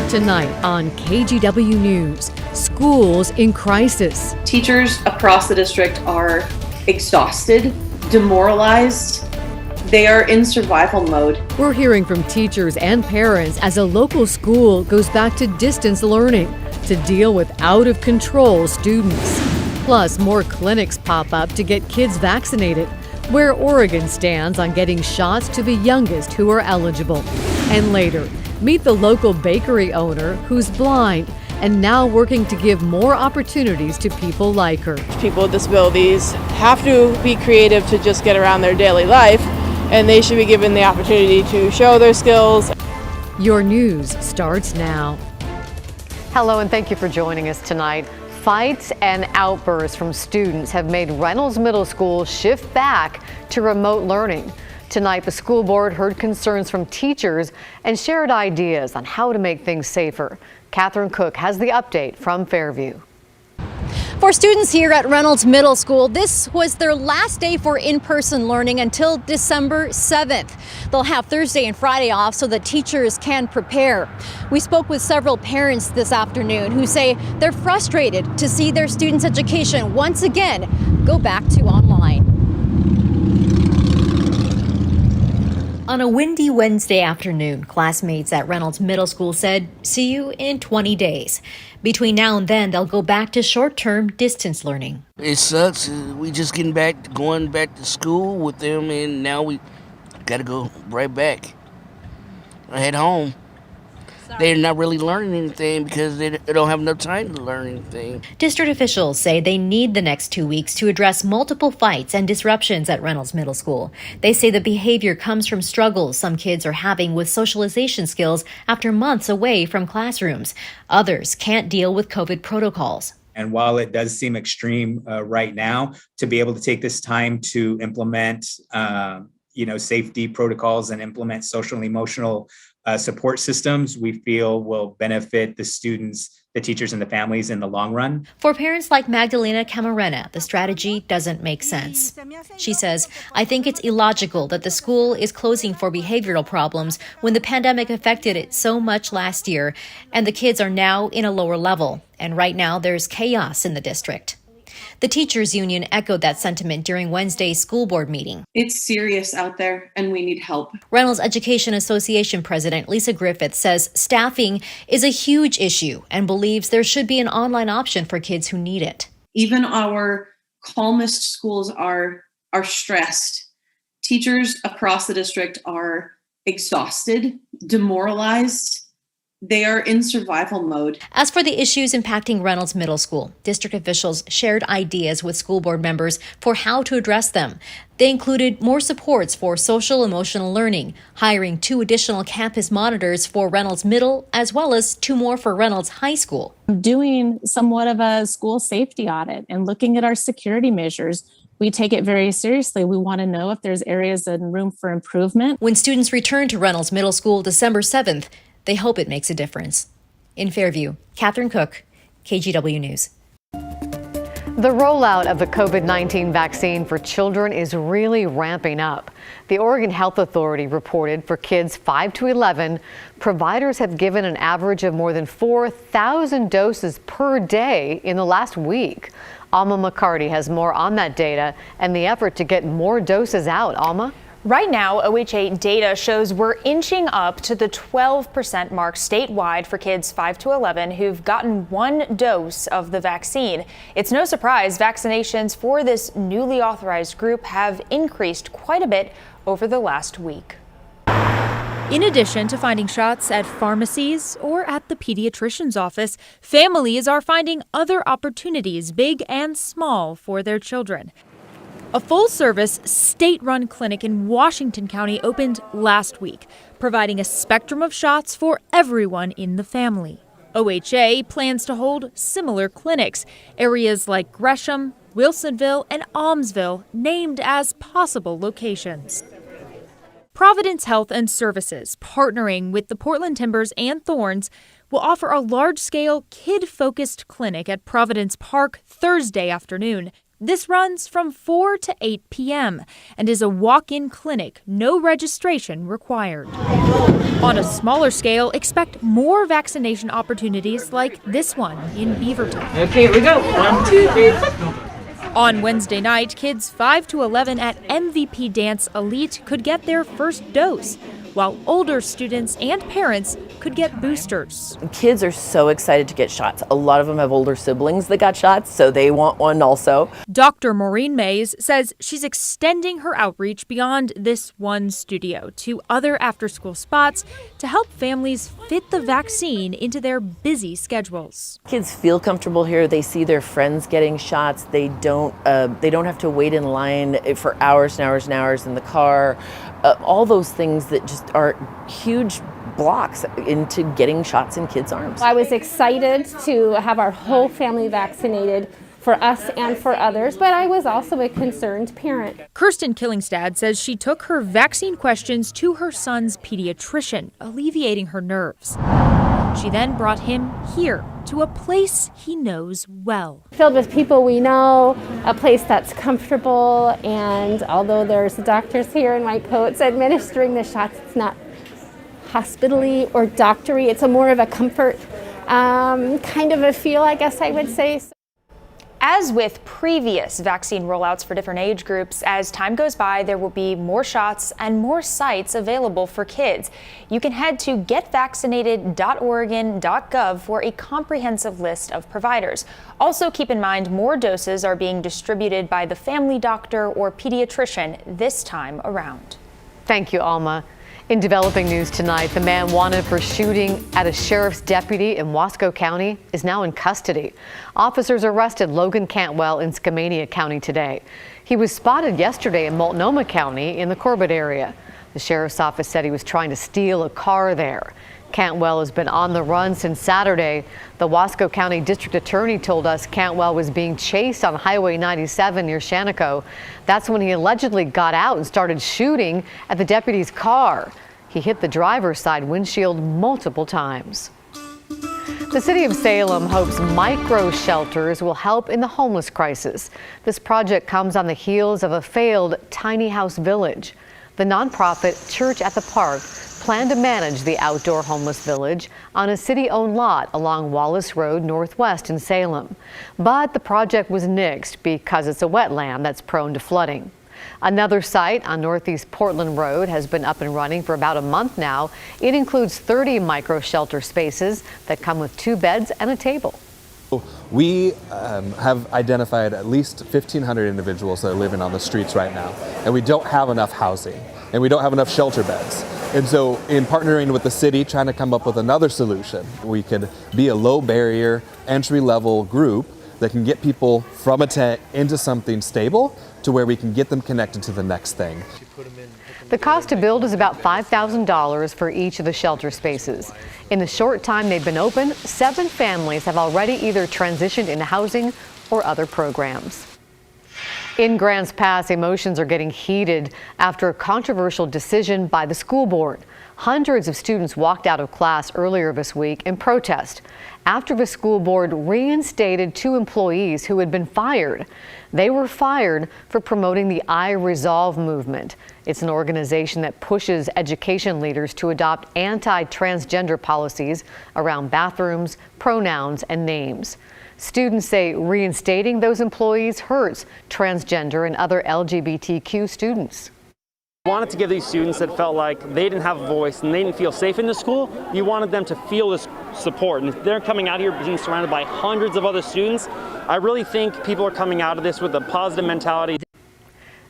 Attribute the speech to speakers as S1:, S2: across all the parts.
S1: Tonight on KGW News, schools in crisis.
S2: Teachers across the district are exhausted, demoralized. They are in survival mode.
S1: We're hearing from teachers and parents as a local school goes back to distance learning to deal with out-of-control students. Plus, more clinics pop up to get kids vaccinated, where Oregon stands on getting shots to the youngest who are eligible. And later, meet the local bakery owner who's blind and now working to give more opportunities to people like her.
S3: People with disabilities have to be creative to just get around their daily life, and they should be given the opportunity to show their skills.
S1: Your news starts now. Hello, and thank you for joining us tonight. Fights and outbursts from students have made Reynolds Middle School shift back to remote learning. Tonight, the school board heard concerns from teachers and shared ideas on how to make things safer. Catherine Cook has the update from Fairview.
S4: For students here at Reynolds Middle School, this was their last day for in-person learning until December 7th. They'll have Thursday and Friday off so that teachers can prepare. We spoke with several parents this afternoon who say they're frustrated to see their students' education once again go back to online. On a windy Wednesday afternoon, classmates at Reynolds Middle School said, "See you in 20 days. Between now and then, they'll go back to short-term distance learning.
S5: It sucks. We just going back to school with them, and now we got to go right back. I head home. They're not really learning anything because they don't have enough time to learn anything."
S4: District officials say they need the next 2 weeks to address multiple fights and disruptions at Reynolds Middle School. They say the behavior comes from struggles some kids are having with socialization skills after months away from classrooms. Others can't deal with COVID protocols.
S6: And while it does seem extreme right now, to be able to take this time to implement safety protocols and implement social and emotional support systems, we feel will benefit the students, the teachers, and the families in the long run.
S4: For parents like Magdalena Camarena, the strategy doesn't make sense. She says, "I think it's illogical that the school is closing for behavioral problems when the pandemic affected it so much last year, and the kids are now in a lower level. And right now there's chaos in the district." The teachers union echoed that sentiment during Wednesday's school board meeting.
S2: It's serious out there and we need help.
S4: Reynolds Education Association President Lisa Griffith says staffing is a huge issue and believes there should be an online option for kids who need it.
S2: Even our calmest schools are stressed. Teachers across the district are exhausted, demoralized. They are in survival mode.
S4: As for the issues impacting Reynolds Middle School, district officials shared ideas with school board members for how to address them. They included more supports for social emotional learning, hiring 2 additional campus monitors for Reynolds Middle, as well as 2 more for Reynolds High School.
S7: Doing somewhat of a school safety audit and looking at our security measures. We take it very seriously. We want to know if there's areas and room for improvement.
S4: When students return to Reynolds Middle School December 7th, they hope it makes a difference. In Fairview, Catherine Cook, KGW News.
S1: The rollout of the COVID-19 vaccine for children is really ramping up. The Oregon Health Authority reported for kids 5 to 11, providers have given an average of more than 4,000 doses per day in the last week. Alma McCarty has more on that data and the effort to get more doses out. Alma?
S8: Right now, OHA data shows we're inching up to the 12% mark statewide for kids 5 to 11 who've gotten 1 dose of the vaccine. It's no surprise vaccinations for this newly authorized group have increased quite a bit over the last week.
S9: In addition to finding shots at pharmacies or at the pediatrician's office, families are finding other opportunities, big and small, for their children. A full-service, state-run clinic in Washington County opened last week, providing a spectrum of shots for everyone in the family. OHA plans to hold similar clinics, areas like Gresham, Wilsonville, and Almsville named as possible locations. Providence Health and Services, partnering with the Portland Timbers and Thorns, will offer a large-scale, kid-focused clinic at Providence Park Thursday afternoon. This runs from 4 to 8 p.m. and is a walk-in clinic, no registration required. On a smaller scale, expect more vaccination opportunities like this one in Beaverton.
S10: Okay, here we go. 1, 2, 3.
S9: On Wednesday night, kids 5 to 11 at MVP Dance Elite could get their first dose, while older students and parents could get boosters.
S11: Kids are so excited to get shots. A lot of them have older siblings that got shots, so they want one also.
S9: Dr. Maureen Mays says she's extending her outreach beyond this one studio to other after-school spots to help families fit the vaccine into their busy schedules.
S11: Kids feel comfortable here. They see their friends getting shots. They don't have to wait in line for hours and hours and hours in the car. All those things that just are huge blocks into getting shots in kids' arms.
S12: I was excited to have our whole family vaccinated for us and for others, but I was also a concerned parent.
S9: Kirsten Killingstad says she took her vaccine questions to her son's pediatrician, alleviating her nerves. She then brought him here to a place he knows well.
S12: Filled with people we know, a place that's comfortable, and although there's doctors here in white coats administering the shots, it's not hospital-y or doctor-y. It's more of a comfort kind of a feel, I guess I would say.
S8: As with previous vaccine rollouts for different age groups, as time goes by, there will be more shots and more sites available for kids. You can head to getvaccinated.oregon.gov for a comprehensive list of providers. Also, keep in mind more doses are being distributed by the family doctor or pediatrician this time around.
S1: Thank you, Alma. In developing news tonight, the man wanted for shooting at a sheriff's deputy in Wasco County is now in custody. Officers arrested Logan Cantwell in Skamania County today. He was spotted yesterday in Multnomah County in the Corbett area. The sheriff's office said he was trying to steal a car there. Cantwell has been on the run since Saturday. The Wasco County District Attorney told us Cantwell was being chased on Highway 97 near Shannaco. That's when he allegedly got out and started shooting at the deputy's car. He hit the driver's side windshield multiple times. The city of Salem hopes micro shelters will help in the homeless crisis. This project comes on the heels of a failed tiny house village. The nonprofit Church at the Park plan to manage the outdoor homeless village on a city-owned lot along Wallace Road Northwest in Salem. But the project was nixed because it's a wetland that's prone to flooding. Another site on Northeast Portland Road has been up and running for about a month now. It includes 30 micro shelter spaces that come with 2 beds and a table.
S13: We have identified at least 1,500 individuals that are living on the streets right now, and we don't have enough housing, and we don't have enough shelter beds. And so in partnering with the city, trying to come up with another solution, we could be a low barrier, entry-level group that can get people from a tent into something stable to where we can get them connected to the next thing.
S1: The cost to build is about $5,000 for each of the shelter spaces. In the short time they've been open, 7 families have already either transitioned into housing or other programs. In Grants Pass, emotions are getting heated after a controversial decision by the school board. Hundreds of students walked out of class earlier this week in protest after the school board reinstated 2 employees who had been fired. They were fired for promoting the I Resolve movement. It's an organization that pushes education leaders to adopt anti-transgender policies around bathrooms, pronouns, and names. Students say reinstating those employees hurts transgender and other LGBTQ students.
S10: We wanted to give these students that felt like they didn't have a voice and they didn't feel safe in the school, you wanted them to feel this support. And if they're coming out here being surrounded by hundreds of other students, I really think people are coming out of this with a positive mentality.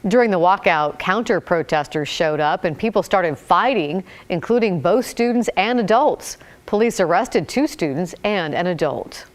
S1: During the walkout, counter-protesters showed up and people started fighting, including both students and adults. Police arrested 2 students and an adult.